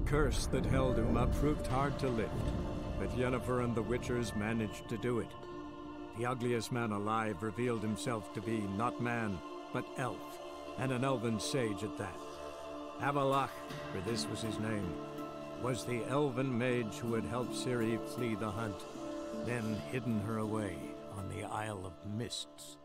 The curse that held Uma proved hard to lift, but Yennefer and the Witchers managed to do it. The ugliest man alive revealed himself to be not man, but elf, and an elven sage at that. Avalach, for this was his name, was the elven mage who had helped Ciri flee the hunt, then hidden her away on the Isle of Mists.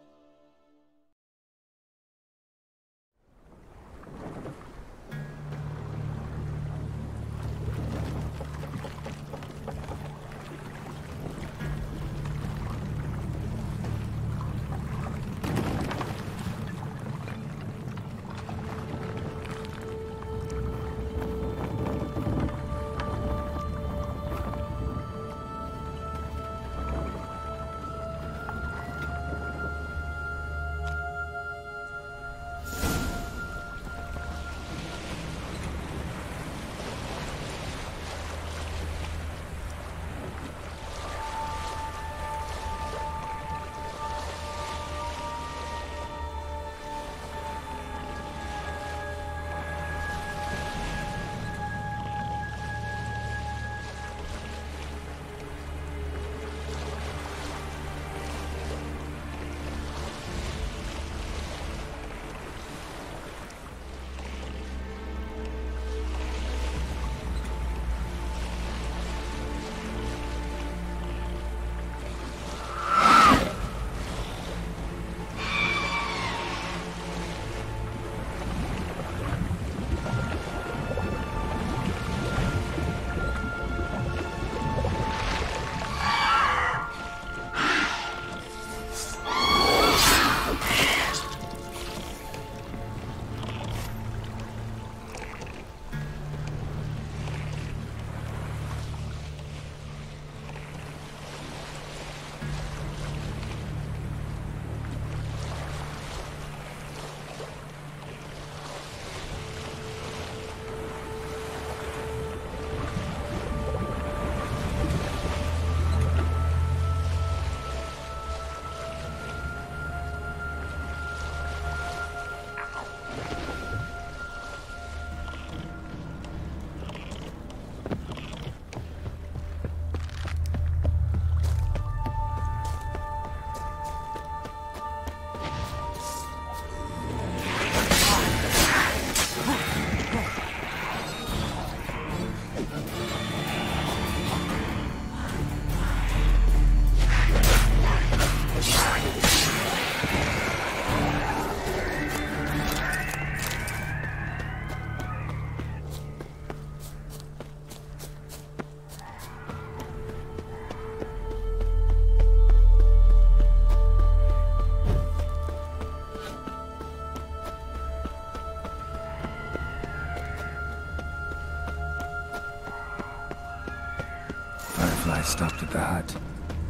I stopped at the hut.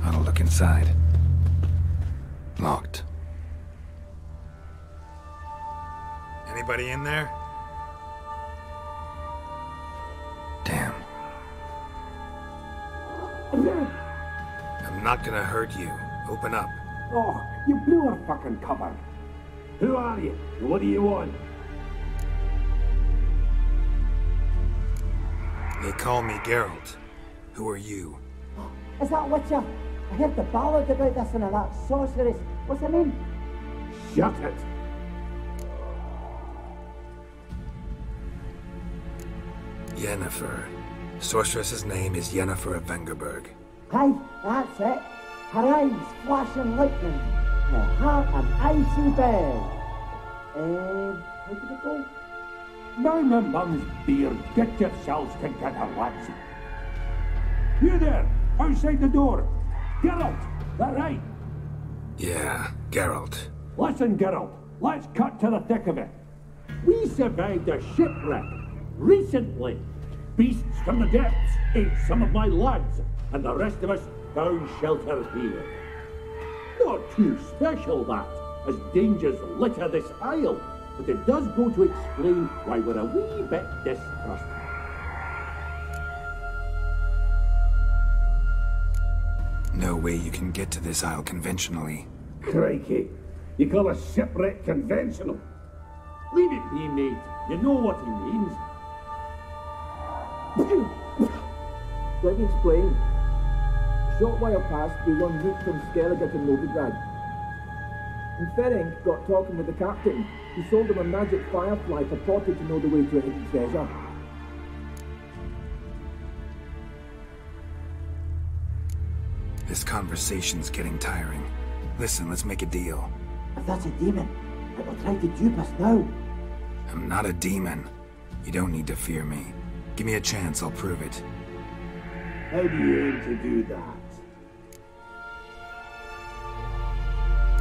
I'll look inside. Locked. Anybody in there? Damn. I'm not gonna hurt you. Open up. Oh, you blew our fucking cover. Who are you? And what do you want? They call me Geralt. Who are you? Is that Witcher? I heard the ballad about this and that sorceress. What's her name? Shut it! Yennefer. Sorceress's name is Yennefer of Vengerberg. Aye, that's it. Her eyes flashing lightning. Her heart an icy bell. How did it go? Now my mum's beard, get yourselves together, lads. You there, outside the door. Geralt, that right? Yeah, Geralt. Listen, Geralt, let's cut to the thick of it. We survived a shipwreck recently. Beasts from the depths ate some of my lads, and the rest of us found shelter here. Not too special, that, as dangers litter this isle, but it does go to explain why we're a wee bit distrustful. No way you can get to this isle conventionally. Crikey, you call a shipwreck conventional? Leave it be, mate. You know what he means. Let me explain. A short while past, we won route from Skellige to Novigrad. And Ferenc got talking with the captain, who sold him a magic firefly purported to know the way to a hidden treasure. This conversation's getting tiring. Listen, let's make a deal. If that's a demon, it will try to dupe us now. I'm not a demon. You don't need to fear me. Give me a chance, I'll prove it. How do you aim to do that?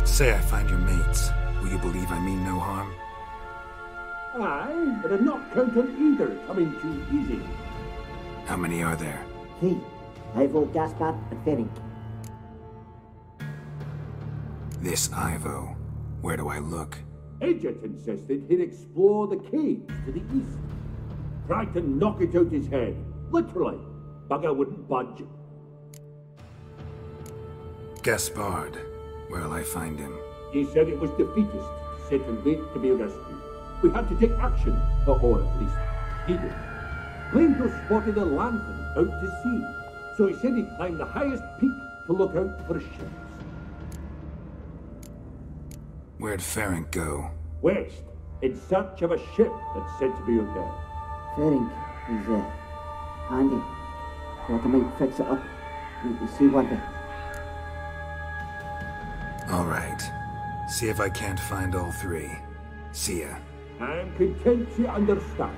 Say I find your mates. Will you believe I mean no harm? Aye, but I'm not counting either coming too easy. How many are there? 3. I vote Gaspard and Ferenc. This Ivo. Where do I look? Agent insisted he'd explore the caves to the east. Tried to knock it out his head. Literally. Bugger wouldn't budge. Gaspard. Where'll I find him? He said it was defeatist, set and wait to be rescued. We had to take action, or at least he did. Claimed to have spotted a lantern out to sea, so he said he'd climb the highest peak to look out for ships. Where'd Ferenc go? West, in search of a ship that's said to be out there. Ferenc is, handy. Thought I might fix it up. Need to see what the... All right. See if I can't find all 3. See ya. I'm content to understand.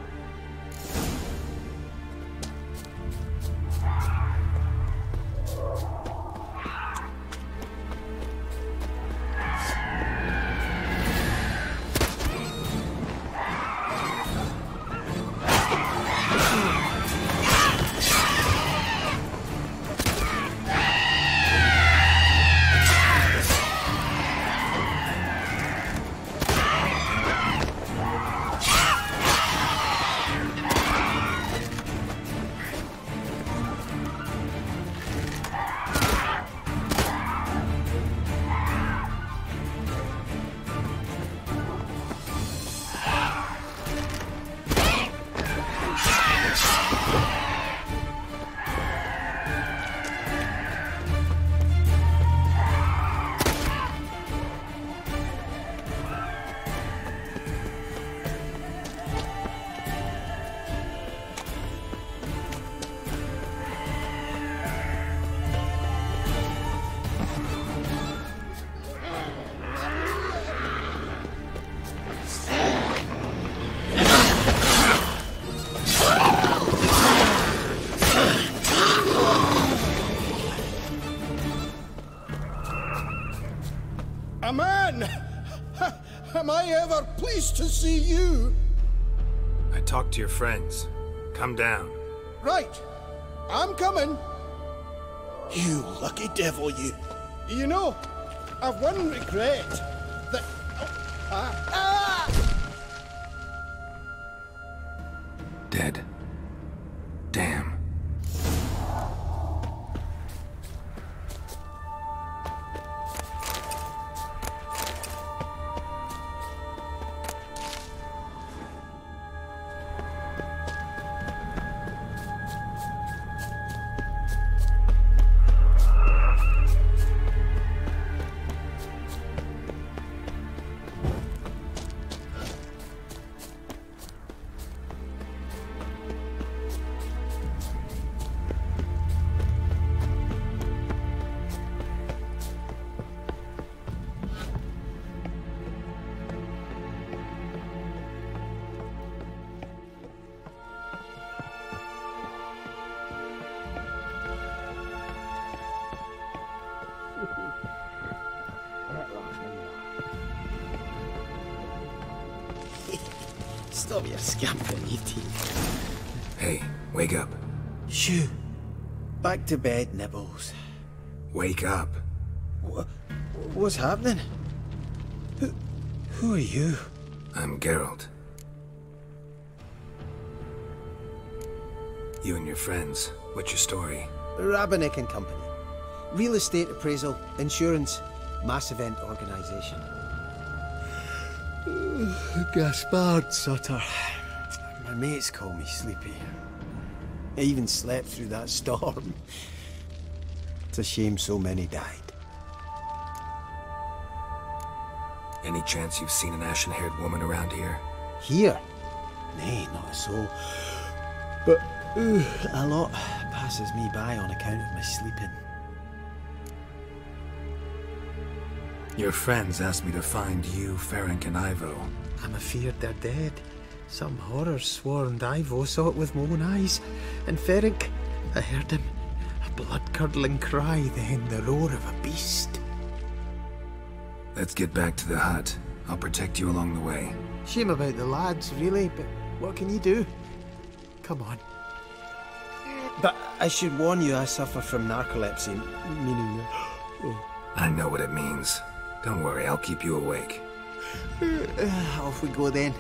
A man! Am I ever pleased to see you? I talked to your friends. Come down. Right. I'm coming. You lucky devil, you. You know, I've one regret. That... Dead. Damn. Stop your scampering, you teeth. Hey, wake up. Shoo. Back to bed, Nibbles. Wake up. What's happening? Who are you? I'm Geralt. You and your friends, what's your story? Rabenik and Company. Real estate appraisal, insurance, mass event organisation. Gaspard Sutter. My mates call me Sleepy. I even slept through that storm. It's a shame so many died. Any chance you've seen an ashen-haired woman around here? Here? Nay, not a soul. But a lot passes me by on account of my sleeping. Your friends asked me to find you, Ferenc, and Ivo. I'm afeard they're dead. Some horror-sworn Ivo saw it with my own eyes. And Ferenc, I heard him. A blood-curdling cry, then the roar of a beast. Let's get back to the hut. I'll protect you along the way. Shame about the lads, really, but what can you do? Come on. But I should warn you, I suffer from narcolepsy, meaning... I know what it means. Don't worry, I'll keep you awake. Off we go then.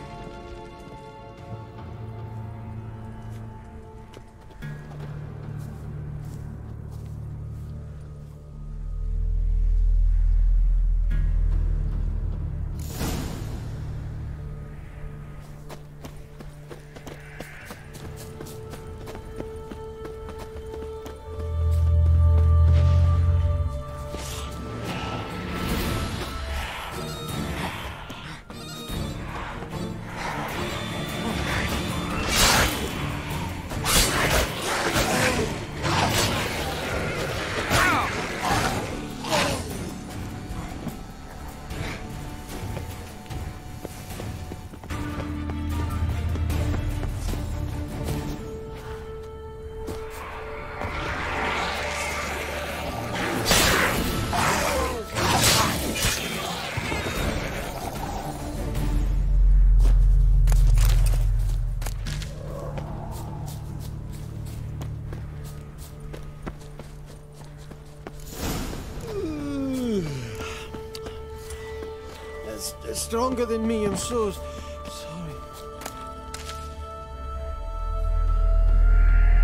It's stronger than me, I'm so sorry.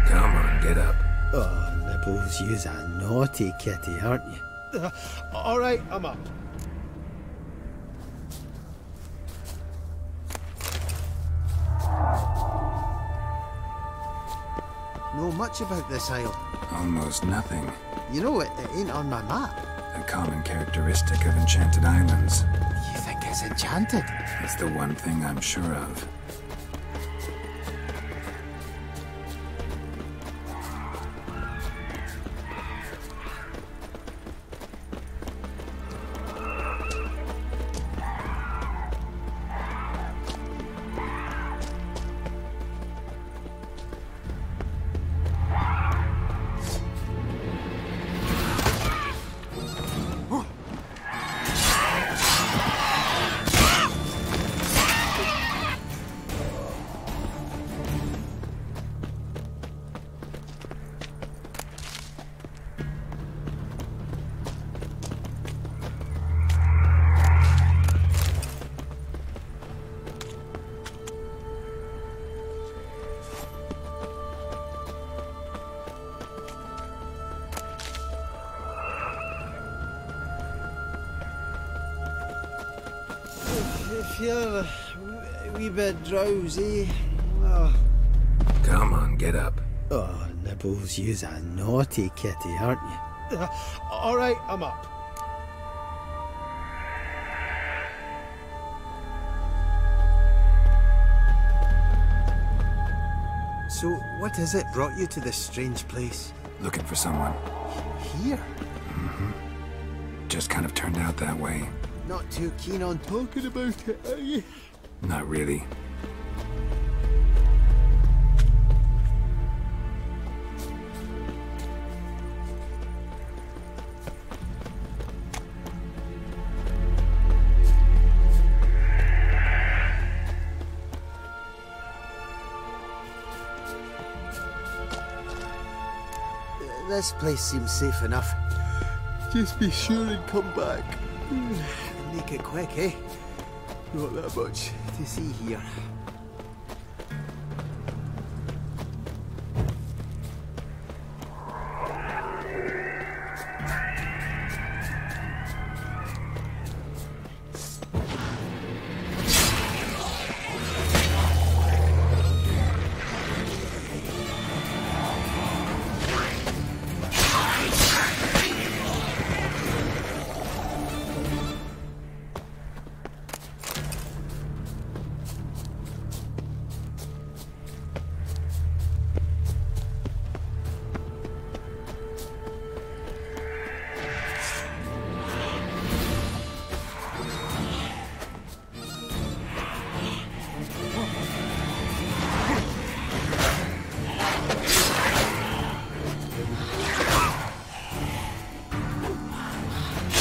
Come on, get up. Oh, Nibbles, you's a naughty kitty, aren't you? All right, I'm up. Know much about this isle? Almost nothing. You know, it ain't on my map. A common characteristic of enchanted islands. You think it's enchanted? It's the one thing I'm sure of. If you're a wee bit drowsy... Oh. Come on, get up. Oh, Nibbles, you's a naughty kitty, aren't you? All right, I'm up. So, what is it brought you to this strange place? Looking for someone. Here? Mm-hmm. Just kind of turned out that way. Not too keen on talking about it, are you? Not really. This place seems safe enough. Just be sure and come back. Make it quick, eh? Not that much to see here.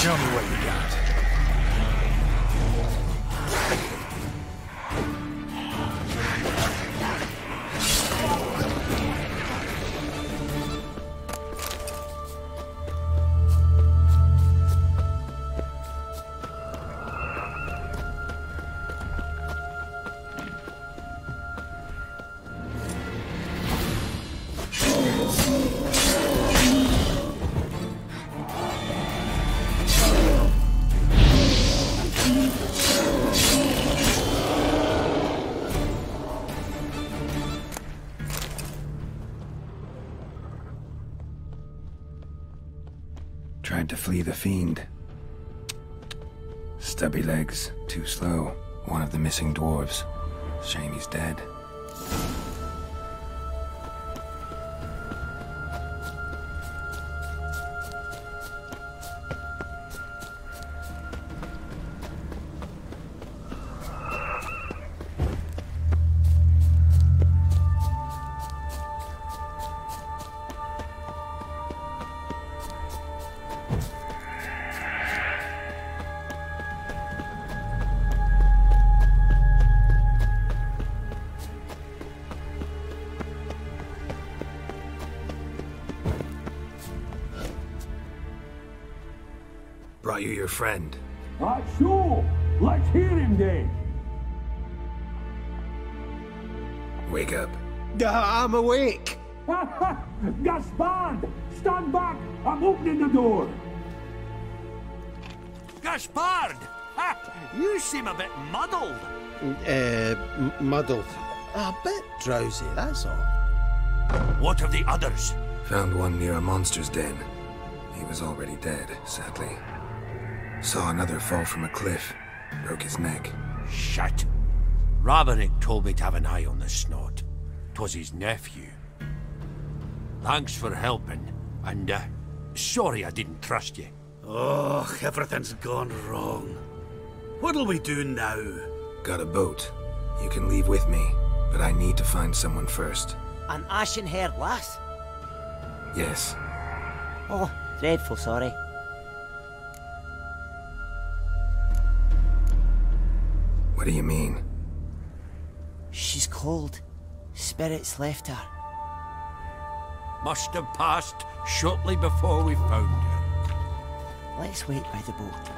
Show me what you got. Tried to flee the fiend. Stubby legs, too slow. One of the missing dwarves. Shame he's dead. Brought you your friend. That's so. Let's hear him then. Wake up. I'm awake. Gaspard! Stand back! I'm opening the door! Gaspard! Ha! You seem a bit muddled. Muddled. A bit drowsy, that's all. What of the others? Found one near a monster's den. He was already dead, sadly. Saw another fall from a cliff. Broke his neck. Shit. Raverick told me to have an eye on the snot. 'Twas his nephew. Thanks for helping, and sorry I didn't trust you. Oh, everything's gone wrong. What'll we do now? Got a boat. You can leave with me, but I need to find someone first. An ashen-haired lass? Yes. Oh, dreadful sorry. What do you mean? She's cold. Spirits left her. Must have passed shortly before we found her. Let's wait by the boat.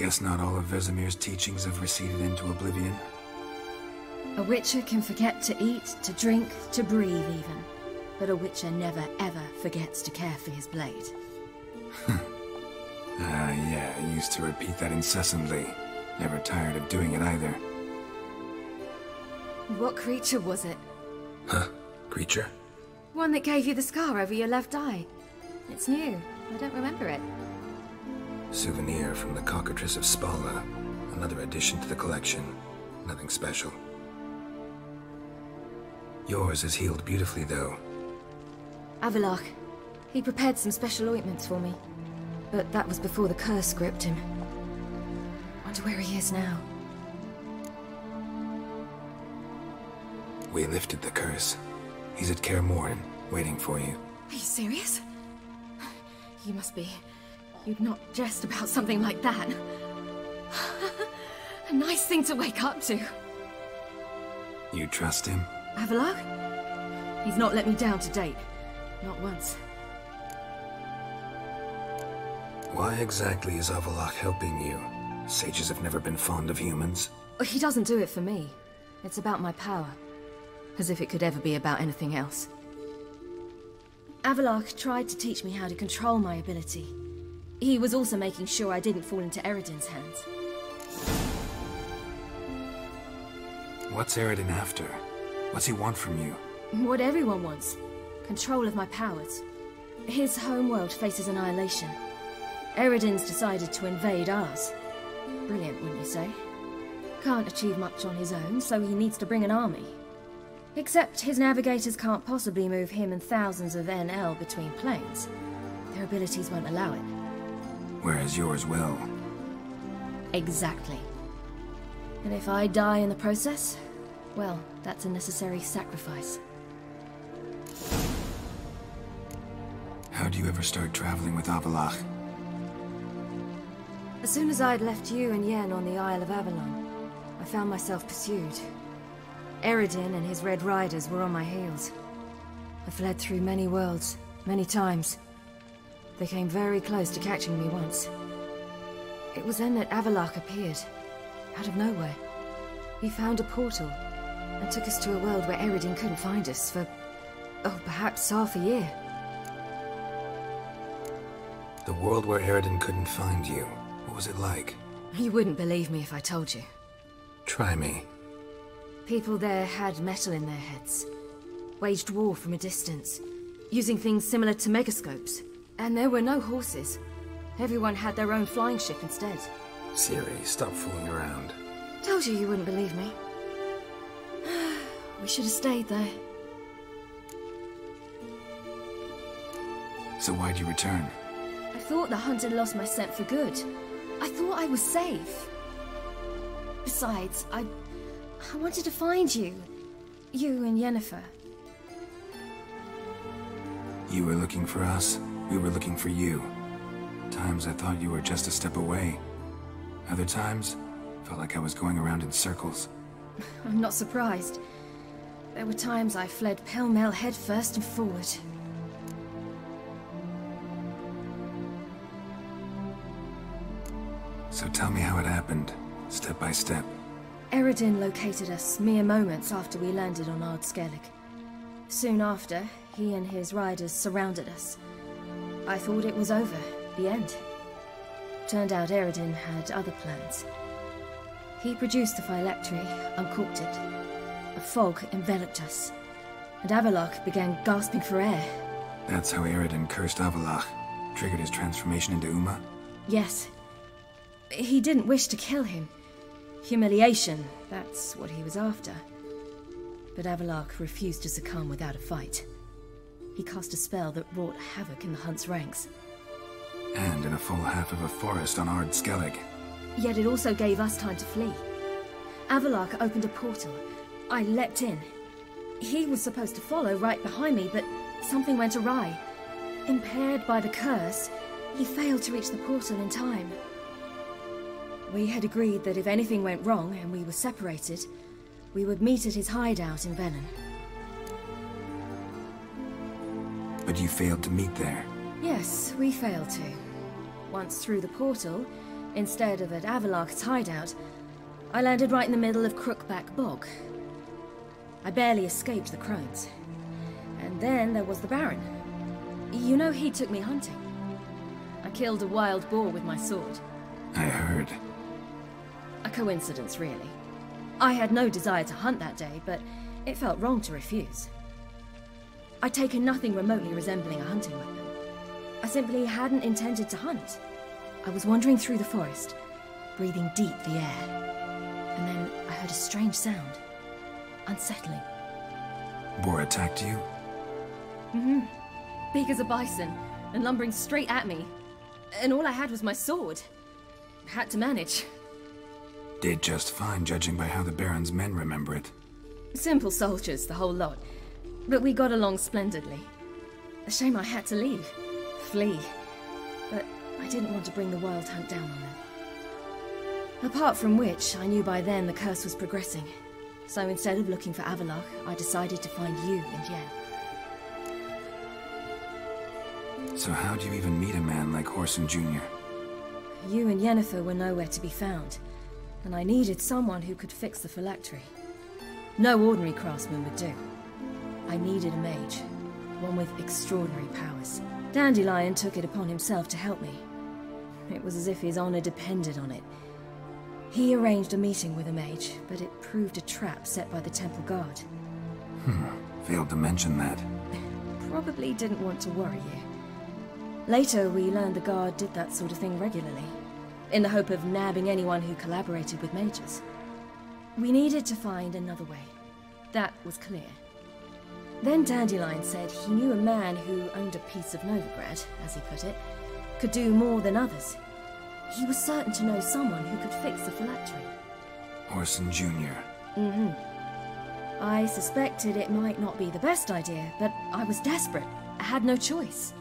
Guess not all of Vesemir's teachings have receded into oblivion. A witcher can forget to eat, to drink, to breathe even. But a witcher never ever forgets to care for his blade. Yeah, I used to repeat that incessantly. Never tired of doing it either. What creature was it? Huh? Creature? One that gave you the scar over your left eye. It's new. I don't remember it. Souvenir from the Cockatrice of Spala. Another addition to the collection. Nothing special. Yours is healed beautifully, though. Avallac'h. He prepared some special ointments for me. But that was before the curse gripped him. Wonder where he is now. We lifted the curse. He's at Kaer Morhen, waiting for you. Are you serious? You must be. You'd not jest about something like that. A nice thing to wake up to. You trust him? Avallac'h? He's not let me down to date. Not once. Why exactly is Avallac'h helping you? Sages have never been fond of humans. He doesn't do it for me. It's about my power. As if it could ever be about anything else. Avallac'h tried to teach me how to control my ability. He was also making sure I didn't fall into Eredin's hands. What's Eredin after? What's he want from you? What everyone wants. Control of my powers. His homeworld faces annihilation. Eredin's decided to invade ours. Brilliant, wouldn't you say? Can't achieve much on his own, so he needs to bring an army. Except his navigators can't possibly move him and thousands of NL between planes. Their abilities won't allow it. Whereas yours will. Exactly. And if I die in the process, well, that's a necessary sacrifice. How'd you ever start traveling with Avallac'h? As soon as I'd left you and Yen on the Isle of Avalon, I found myself pursued. Eredin and his Red Riders were on my heels. I fled through many worlds, many times. They came very close to catching me once. It was then that Avallac'h appeared, out of nowhere. He found a portal, and took us to a world where Eredin couldn't find us for, perhaps half a year. The world where Eredin couldn't find you. What was it like? You wouldn't believe me if I told you. Try me. People there had metal in their heads. Waged war from a distance, using things similar to megascopes. And there were no horses. Everyone had their own flying ship instead. Ciri, stop fooling around. Told you wouldn't believe me. We should have stayed there. So why'd you return? I thought the hunt had lost my scent for good. I thought I was safe. Besides, I wanted to find you. You and Yennefer. You were looking for us. We were looking for you. Times I thought you were just a step away. Other times, felt like I was going around in circles. I'm not surprised. There were times I fled pell-mell headfirst and forward. So tell me how it happened, step by step. Eredin located us mere moments after we landed on Ard Skellig. Soon after, he and his riders surrounded us. I thought it was over, the end. Turned out Eredin had other plans. He produced the phylactery, uncorked it. A fog enveloped us, and Avallac'h began gasping for air. That's how Eredin cursed Avallac'h, triggered his transformation into Uma? Yes. He didn't wish to kill him. Humiliation, that's what he was after. But Avallac'h refused to succumb without a fight. He cast a spell that wrought havoc in the hunt's ranks. And in a full half of a forest on Ard Skellig. Yet it also gave us time to flee. Avallac'h opened a portal. I leapt in. He was supposed to follow right behind me, but something went awry. Impaired by the curse, he failed to reach the portal in time. We had agreed that if anything went wrong and we were separated, we would meet at his hideout in Velen. But you failed to meet there. Yes, we failed to. Once through the portal, Instead of at Avalok's hideout, I landed right in the middle of Crookback Bog. I barely escaped the crones. And then there was the Baron. You know, he took me hunting. I killed a wild boar with my sword. I heard. A coincidence, really. I had no desire to hunt that day, but it felt wrong to refuse. I'd taken nothing remotely resembling a hunting weapon. I simply hadn't intended to hunt. I was wandering through the forest, breathing deep the air. And then I heard a strange sound. Unsettling. Boar attacked you? Mm-hmm. Big as a bison, and lumbering straight at me. And all I had was my sword. Had to manage. Did just fine, judging by how the Baron's men remember it. Simple soldiers, the whole lot. But we got along splendidly. A shame I had to leave. Flee. But I didn't want to bring the wild hunt down on them. Apart from which, I knew by then the curse was progressing. So instead of looking for Avalok, I decided to find you and Yen. So how'd you even meet a man like Whoreson Jr.? You and Yennefer were nowhere to be found, and I needed someone who could fix the phylactery. No ordinary craftsman would do. I needed a mage, one with extraordinary powers. Dandelion took it upon himself to help me. It was as if his honor depended on it. He arranged a meeting with a mage, but it proved a trap set by the temple guard. Failed to mention that. Probably didn't want to worry you. Later, we learned the guard did that sort of thing regularly, in the hope of nabbing anyone who collaborated with mages. We needed to find another way. That was clear. Then Dandelion said he knew a man who owned a piece of Novigrad, as he put it, could do more than others. He was certain to know someone who could fix the phylactery. Whoreson Jr. Mm-hmm. I suspected it might not be the best idea, but I was desperate. I had no choice.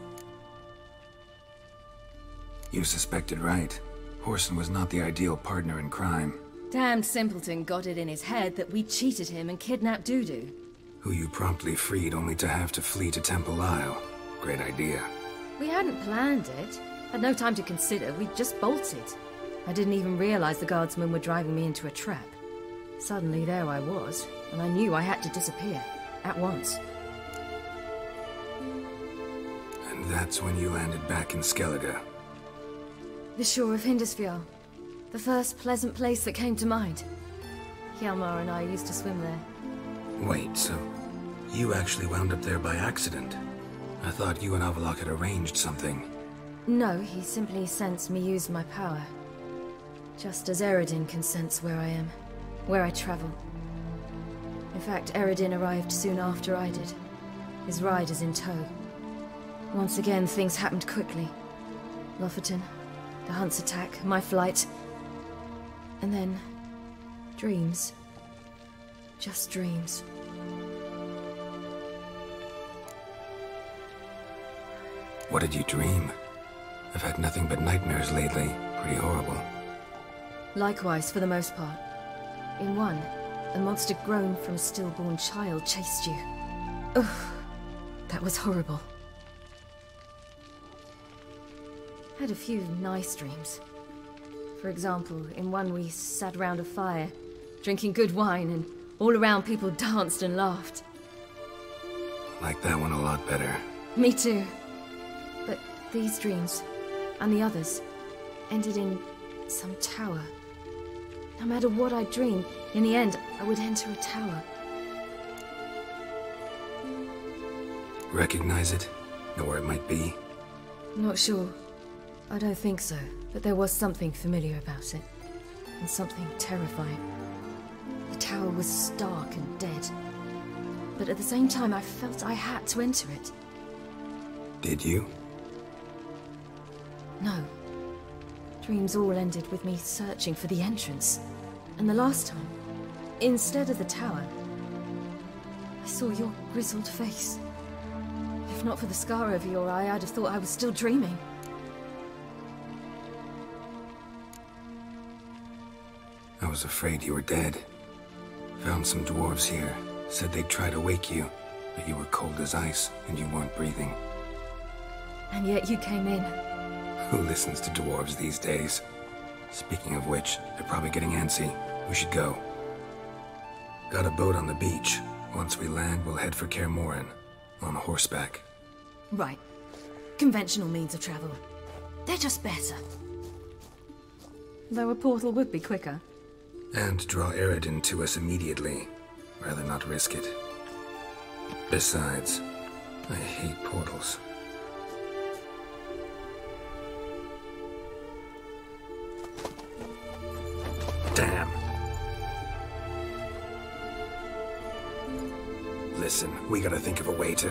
You suspected right. Whoreson was not the ideal partner in crime. Damned simpleton got it in his head that we cheated him and kidnapped Dudu. Who you promptly freed only to have to flee to Temple Isle. Great idea. We hadn't planned it. Had no time to consider, we just bolted. I didn't even realize the guardsmen were driving me into a trap. Suddenly there I was, and I knew I had to disappear. At once. And that's when you landed back in Skellige. The shore of Hindisfjall. The first pleasant place that came to mind. Hjalmar and I used to swim there. Wait, so you actually wound up there by accident? I thought you and Avalok had arranged something. No, he simply sensed me use my power. Just as Eredin can sense where I am, where I travel. In fact, Eredin arrived soon after I did. His riders in tow. Once again, things happened quickly. Lofoten, the hunt's attack, my flight. And then, dreams. Just dreams. What did you dream? I've had nothing but nightmares lately. Pretty horrible. Likewise, for the most part. In one, a monster grown from a stillborn child chased you. Ugh, that was horrible. Had a few nice dreams. For example, in one we sat around a fire, drinking good wine, and all around people danced and laughed. Like that one a lot better. Me too. But these dreams, and the others, ended in some tower. No matter what I dreamed, in the end, I would enter a tower. Recognize it? Know where it might be? Not sure. I don't think so, but there was something familiar about it. And something terrifying. The tower was stark and dead. But at the same time, I felt I had to enter it. Did you? No. Dreams all ended with me searching for the entrance. And the last time, instead of the tower, I saw your grizzled face. If not for the scar over your eye, I'd have thought I was still dreaming. I was afraid you were dead. Found some dwarves here. Said they'd try to wake you, but you were cold as ice and you weren't breathing. And yet you came in. Who listens to dwarves these days? Speaking of which, they're probably getting antsy. We should go. Got a boat on the beach. Once we land, we'll head for Kaer Morhen. On horseback. Right. Conventional means of travel. They're just better. Though a portal would be quicker. And draw Eredin to us immediately. Rather not risk it. Besides, I hate portals. Damn. Listen, we gotta think of a way to...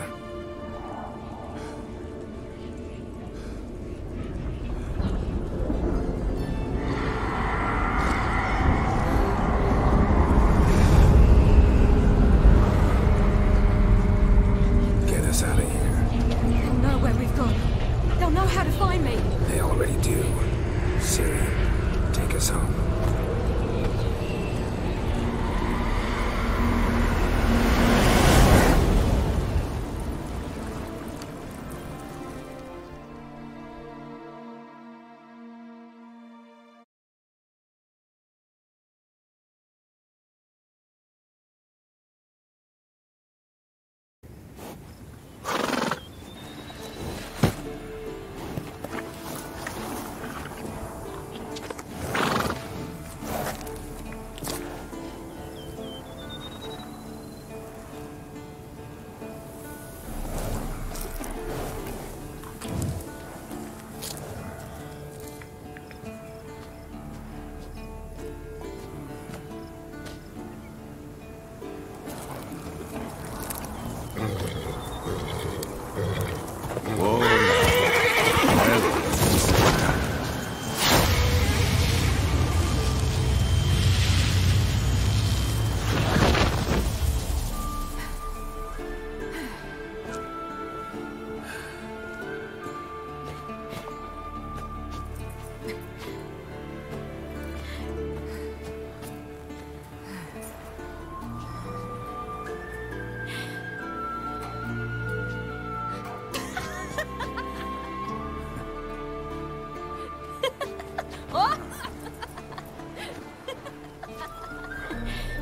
get us out of here. They'll know where we've gone. They'll know how to find me. They already do. Ciri, take us home.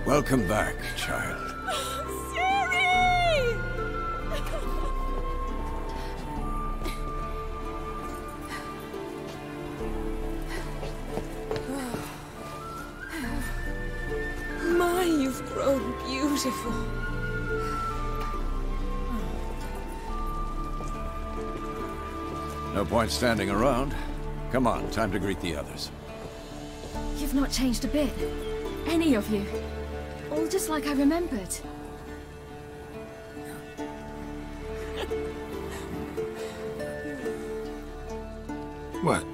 Welcome back, child. Ciri! My, you've grown beautiful. No point standing around. Come on, time to greet the others. You've not changed a bit. Any of you. All just like I remembered. What?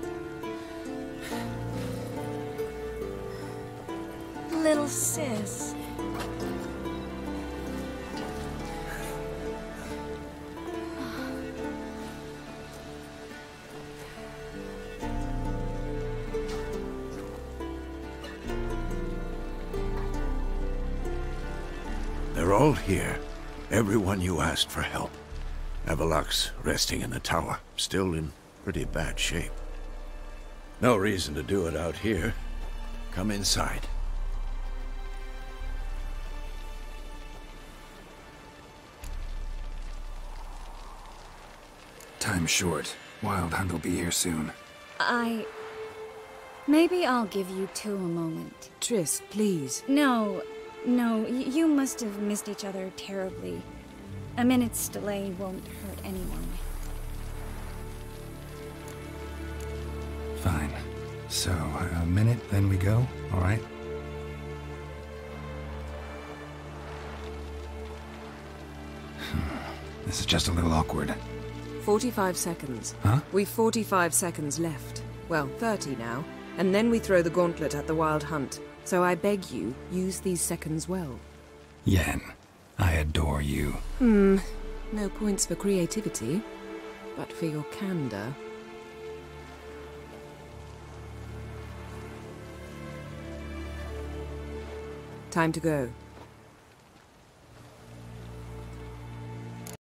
Little sis. They're all here. Everyone you asked for help. Avalok's resting in the tower, still in pretty bad shape. No reason to do it out here. Come inside. Time's short. Wild Hunt will be here soon. Maybe I'll give you two a moment. Triss, please. No, you must have missed each other terribly. A minute's delay won't hurt anyone. Fine. So, a minute, then we go, all right? This is just a little awkward. 45 seconds. Huh? We've 45 seconds left. Well, 30 now. And then we throw the gauntlet at the Wild Hunt. So I beg you, use these seconds well. Yen, I adore you. No points for creativity, but for your candor. Time to go.